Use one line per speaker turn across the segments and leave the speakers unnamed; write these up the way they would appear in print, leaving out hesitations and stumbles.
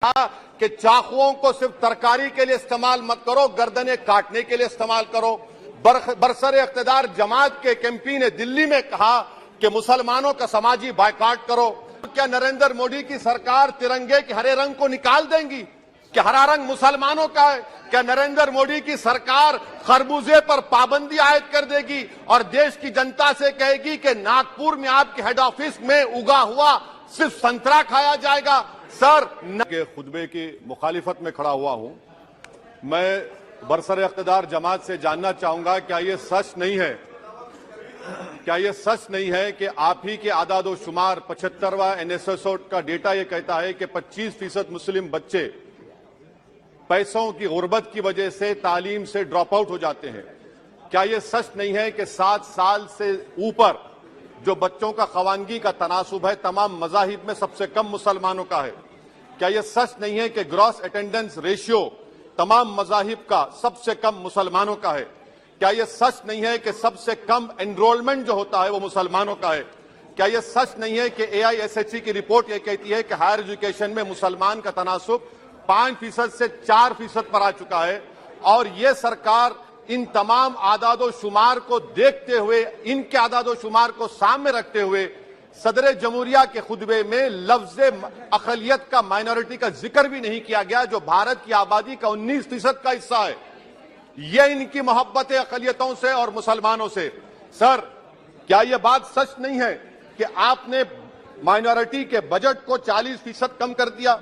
कि चाकुओं को सिर्फ तरकारी के लिए इस्तेमाल मत करो, गर्दनें काटने के लिए इस्तेमाल करो। बरसरे इख्तिदार जमात के एक एमपी ने दिल्ली में कहा कि मुसलमानों का समाजी बायकॉट करो। क्या नरेंद्र मोदी की सरकार तिरंगे के हरे रंग को निकाल देंगी? क्या हरा रंग मुसलमानों का है? क्या नरेंद्र मोदी की सरकार खरबूजे पर पाबंदी आयद कर देगी और देश की जनता से कहेगी कि नागपुर में आपके हेड ऑफिस में उगा हुआ सिर्फ संतरा खाया जाएगा? सर, के खुतबे की मुखालिफत में खड़ा हुआ हूं। मैं बरसरे इख्तिदार जमात से जानना चाहूंगा, क्या ये सच नहीं है कि आप ही के आदाद शुमार 75वां NSSO का डेटा ये कहता है कि 25% मुस्लिम बच्चे पैसों की गुर्बत की वजह से तालीम से ड्रॉप आउट हो जाते हैं? क्या यह सच नहीं है कि 7 साल से ऊपर जो बच्चों का खवानगी का तनासुब है तमाम मजाहिब में सबसे कम मुसलमानों का है? क्या यह सच नहीं है कि ग्रॉस अटेंडेंस रेशियो तमाम मजाहिब का सबसे कम मुसलमानों का है? क्या यह सच नहीं है कि सबसे कम एनरोलमेंट जो होता है वो मुसलमानों का है? क्या यह सच नहीं है कि AISHE की रिपोर्ट यह कहती है कि हायर एजुकेशन में मुसलमान का तनासुब 5% से 4% पर आ चुका है? और यह सरकार इन तमाम आदादो शुमार को देखते हुए, इनके आदादो शुमार को सामने रखते हुए सदर जमहूरिया के खुतबे में लफ्ज अकलियत का, माइनॉरिटी का जिक्र भी नहीं किया गया, जो भारत की आबादी का 19% का हिस्सा है। यह इनकी मोहब्बत अकलियतों से और मुसलमानों से। सर, क्या यह बात सच नहीं है कि आपने माइनॉरिटी के बजट को 40% कम कर दिया,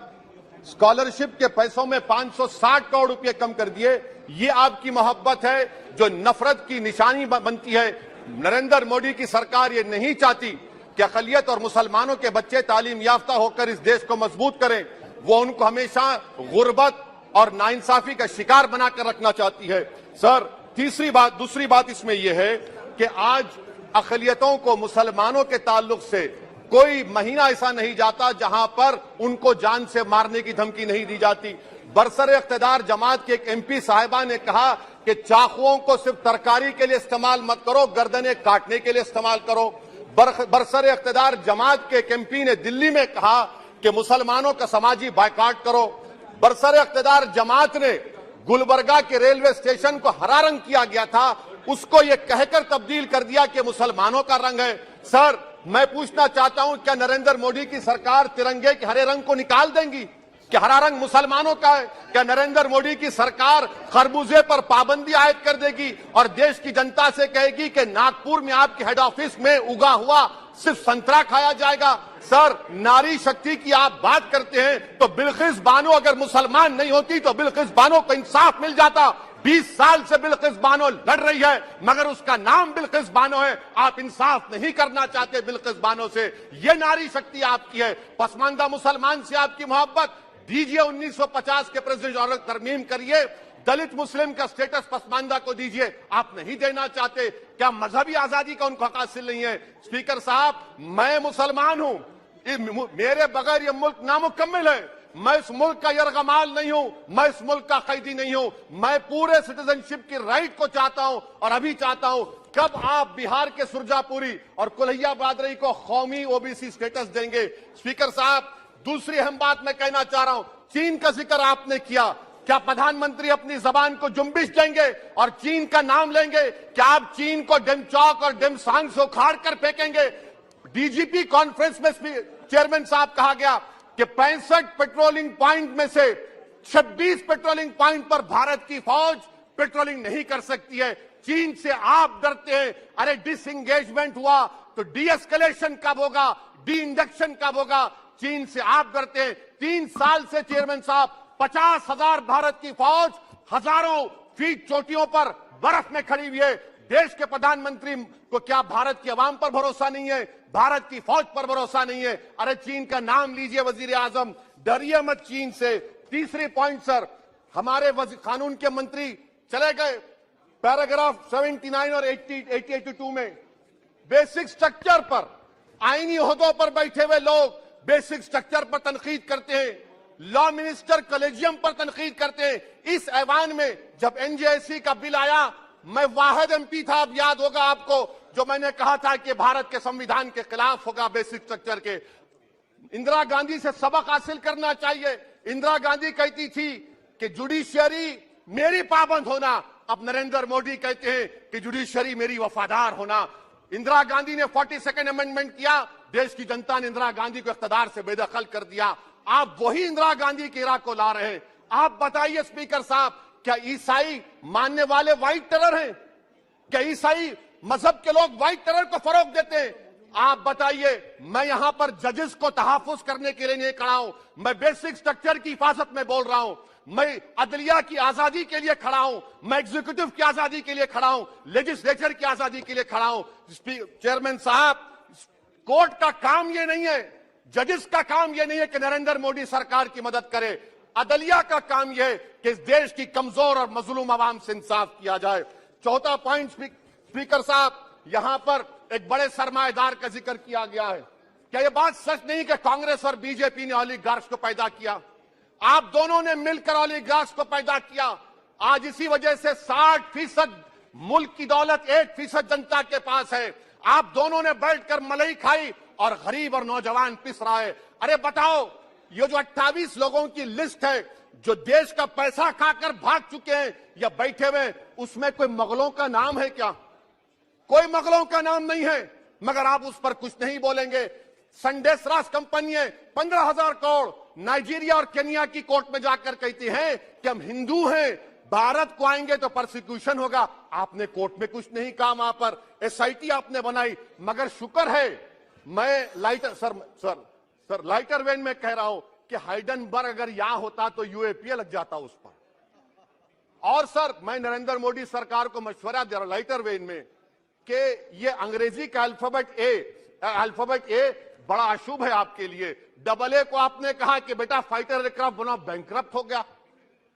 स्कॉलरशिप के पैसों में 560 करोड़ रुपए कम कर दिए? ये आपकी मोहब्बत है जो नफरत की निशानी बनती है। नरेंद्र मोदी की सरकार ये नहीं चाहती कि अकलियत और मुसलमानों के बच्चे तालीम याफ्ता होकर इस देश को मजबूत करें। वो उनको हमेशा गुर्बत और नाइंसाफी का शिकार बनाकर रखना चाहती है। सर, दूसरी बात इसमें यह है कि आज अकलियतों को मुसलमानों के ताल्लुक से कोई महीना ऐसा नहीं जाता जहां पर उनको जान से मारने की धमकी नहीं दी जाती। बरसरे इख्तिदार जमात के एक MP साहिबा ने कहा कि चाकुओं को सिर्फ तरकारी के लिए इस्तेमाल मत करो, गर्दनें काटने के लिए इस्तेमाल करो। बरसरे इख्तिदार जमात के एक MP ने दिल्ली में कहा कि मुसलमानों का समाजी बायकॉट करो। बरसरे इख्तिदार जमात ने गुलबर्गा के रेलवे स्टेशन को हरा रंग किया गया था, उसको ये कहकर तब्दील कर दिया कि मुसलमानों का रंग है। सर, मैं पूछना चाहता हूं, क्या नरेंद्र मोदी की सरकार तिरंगे के हरे रंग को निकाल देंगी? क्या हरा रंग मुसलमानों का है? क्या नरेंद्र मोदी की सरकार खरबूजे पर पाबंदी आयद कर देगी और देश की जनता से कहेगी कि नागपुर में आपके हेड ऑफिस में उगा हुआ सिर्फ संतरा खाया जाएगा? सर, नारी शक्ति की आप बात करते हैं तो बिल्किस बानो अगर मुसलमान नहीं होती तो बिल्किस बानो को इंसाफ मिल जाता। 20 साल से बिल्किस बानो लड़ रही है मगर उसका नाम बिल्किस बानो है। आप इंसाफ नहीं करना चाहते बिल्किस बानो से। यह नारी शक्ति आपकी है। पसमानदा मुसलमान से आपकी मोहब्बत, दीजिए 1950 के प्रेसिडेंट ऑर्डर तरमीम करिए, दलित मुस्लिम का स्टेटस पसमानदा को दीजिए। आप नहीं देना चाहते। क्या मजहबी आजादी का उनको हक हासिल नहीं है? स्पीकर साहब, मैं मुसलमान हूं, मेरे बगैर यह मुल्क नामुकम्मिल है। मैं इस मुल्क का यरगमाल नहीं हूं, मैं इस मुल्क का कैदी नहीं हूं। मैं पूरे सिटीजनशिप की राइट को चाहता हूं और अभी चाहता हूं। कब आप बिहार के सुरजापुरी और कुल्हिया बादरी को कौमी OBC स्टेटस देंगे? स्पीकर साहब, दूसरी अहम बात मैं कहना चाह रहा हूं, चीन का जिक्र आपने किया। क्या प्रधानमंत्री अपनी जबान को जुम्बिश देंगे और चीन का नाम लेंगे? क्या आप चीन को डेमचौक और डेमसांग से उखाड़ कर फेंकेंगे? DGP कॉन्फ्रेंस में चेयरमैन साहब कहा गया कि 65 पेट्रोलिंग पॉइंट में से 26 पेट्रोलिंग पॉइंट पर भारत की फौज पेट्रोलिंग नहीं कर सकती है। चीन से आप डरते हैं। अरे, डिसएंगेजमेंट हुआ तो डीएस्केलेशन कब होगा? डी इंडक्शन कब होगा? चीन से आप डरते हैं। 3 साल से चेयरमैन साहब 50,000 भारत की फौज हजारों फीट चोटियों पर बर्फ में खड़ी हुई है। देश के प्रधानमंत्री को क्या भारत की आवाम पर भरोसा नहीं है? भारत की फौज पर भरोसा नहीं है? अरे, चीन का नाम लीजिए वजीर आजम, डरिए मत चीन से। तीसरी पॉइंट सर, हमारे कानून के मंत्री चले गए। पैराग्राफ 79 और 82 में बेसिक स्ट्रक्चर पर, आईनी ओहदों पर बैठे हुए लोग बेसिक स्ट्रक्चर पर तनकीद करते हैं, लॉ मिनिस्टर कॉलेजियम पर तनकीद करते हैं। इस ऐवान में जब NJSE का बिल आया, मैं वाहिद MP था, अब याद होगा आपको, जो मैंने कहा था कि भारत के संविधान के खिलाफ होगा बेसिक स्ट्रक्चर के।
इंदिरा गांधी से सबक हासिल करना चाहिए। इंदिरा गांधी कहती थी कि जुडिशियरी मेरी पाबंद होना, अब नरेंद्र मोदी कहते हैं कि जुडिशियरी मेरी वफादार होना। इंदिरा गांधी ने 42nd अमेंडमेंट किया, देश की जनता ने इंदिरा गांधी को इख्तियार से बेदखल कर दिया। आप वही इंदिरा गांधी के इराक को ला रहे हैं। आप बताइए स्पीकर साहब, क्या ईसाई मानने वाले व्हाइट टेरर हैं? क्या ईसाई मजहब के लोग व्हाइट टेरर को फरोग देते हैं? आप बताइए। मैं यहां पर जजेस को तहफ्फुज करने के लिए नहीं खड़ा हूं, मैं बेसिक स्ट्रक्चर की हिफाजत में बोल रहा हूं। मैं अदलिया की आजादी के लिए खड़ा हूं, मैं एग्जीक्यूटिव की आजादी के लिए खड़ा हूं, लेजिस्लेचर की आजादी के लिए खड़ा हूं। चेयरमैन साहब, कोर्ट का काम यह नहीं है, जजेस का काम यह नहीं है कि नरेंद्र मोदी सरकार की मदद करे। अदलिया का काम यह है कि इस देश की कमजोर और मजलूम आवाम से इंसाफ किया जाए। चौथा पॉइंट स्पीकर साहब, यहां पर एक बड़े सरमाएदार का जिक्र किया गया है। क्या यह बात सच नहीं कि कांग्रेस और बीजेपी ने ओलिगार्क्स को पैदा किया? आप दोनों ने मिलकर ओलिगार्क्स को पैदा किया। आज इसी वजह से 60% मुल्क की दौलत 1% जनता के पास है। आप दोनों ने बैठकर मलाई खाई और गरीब और नौजवान पिस रहा है। अरे बताओ, ये जो 28 लोगों की लिस्ट है जो देश का पैसा खाकर भाग चुके हैं या बैठे हुए, उसमें कोई मुगलों का नाम है क्या? कोई मुगलों का नाम नहीं है, मगर आप उस पर कुछ नहीं बोलेंगे। संडेसरास कंपनी 15,000 करोड़ नाइजीरिया और केनिया की कोर्ट में जाकर कहती है कि हम हिंदू हैं, भारत को आएंगे तो प्रोसिक्यूशन होगा। आपने कोर्ट में कुछ नहीं कहा, वहां पर एसआईटी आपने बनाई। मगर शुक्र है, मैं लाइटर वेन में कह रहा हूं कि हाइडेनबर्ग अगर यहां होता तो यूएपीए लग जाता उस पर। और सर, मैं नरेंद्र मोदी सरकार को मशवरा दे रहा हूं लाइटर वेन में कि ये अंग्रेजी का अल्फाबेट ए बड़ा अशुभ है आपके लिए। डबल ए को आपने कहा कि बेटा फाइटर एयरक्राफ्ट बनाओ, बैंकरप्ट हो गया।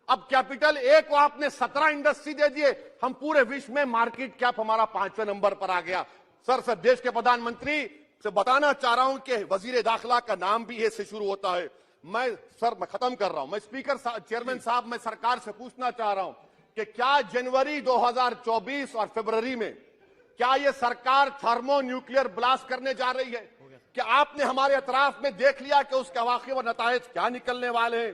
अब कैपिटल ए को आपने 17 इंडस्ट्री दे दिए, हम पूरे विश्व में मार्केट कैप हमारा 5वें नंबर पर आ गया। सर, देश के प्रधानमंत्री से बताना चाह रहा हूं कि वजीर दाखिला का नाम भी ए से शुरू होता है। मैं खत्म कर रहा हूं। मैं स्पीकर चेयरमैन साहब, मैं सरकार से पूछना चाह रहा हूं कि क्या जनवरी 2024 और फरवरी में क्या यह सरकार थर्मो न्यूक्लियर ब्लास्ट करने जा रही है? क्या आपने हमारे अतराफ में देख लिया कि उसके वाक़िब और नतायज क्या निकलने वाले हैं?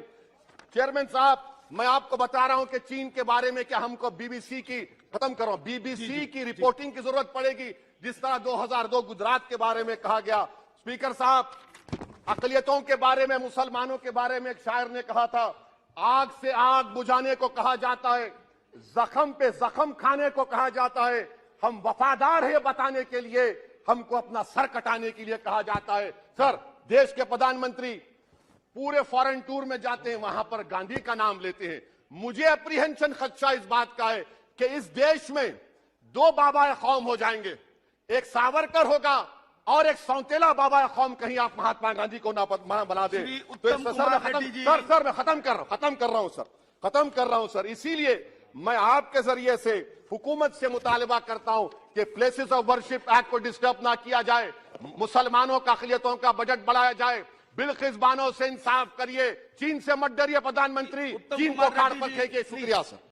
चेयरमैन साहब, मैं आपको बता रहा हूं कि चीन के बारे में क्या हमको बीबीसी की रिपोर्टिंग की जरूरत पड़ेगी, जिस तरह 2002 गुजरात के बारे में कहा गया। स्पीकर साहब, अकलियतों के बारे में, मुसलमानों के बारे में एक शायर ने कहा था, आग से आग बुझाने को कहा जाता है, जख्म पे जख्म खाने को कहा जाता है। हम वफादार है बताने के लिए, हमको अपना सर कटाने के लिए कहा जाता है। सर, देश के प्रधानमंत्री पूरे फॉरेन टूर में जाते हैं, वहां पर गांधी का नाम लेते हैं। मुझे अप्रीहेंशन, खदशा इस बात का है कि इस देश में 2 बाबा कौम हो जाएंगे, एक सावरकर होगा और एक सौतेला बाबा कौम कहीं आप महात्मा गांधी को ना बना दे। तो सर, मैं खत्म कर रहा हूं सर। इसीलिए मैं आपके जरिए से हुकूमत से मुतालबा करता हूं कि प्लेसेस ऑफ वर्शिप एक्ट को डिस्टर्ब ना किया जाए, मुसलमानों का अक़लियतों का बजट बढ़ाया जाए, बिलखिज़बानों से इंसाफ करिए, चीन से मत डरिए प्रधानमंत्री, चीन को काट पर फेंकिए। शुक्रिया सर।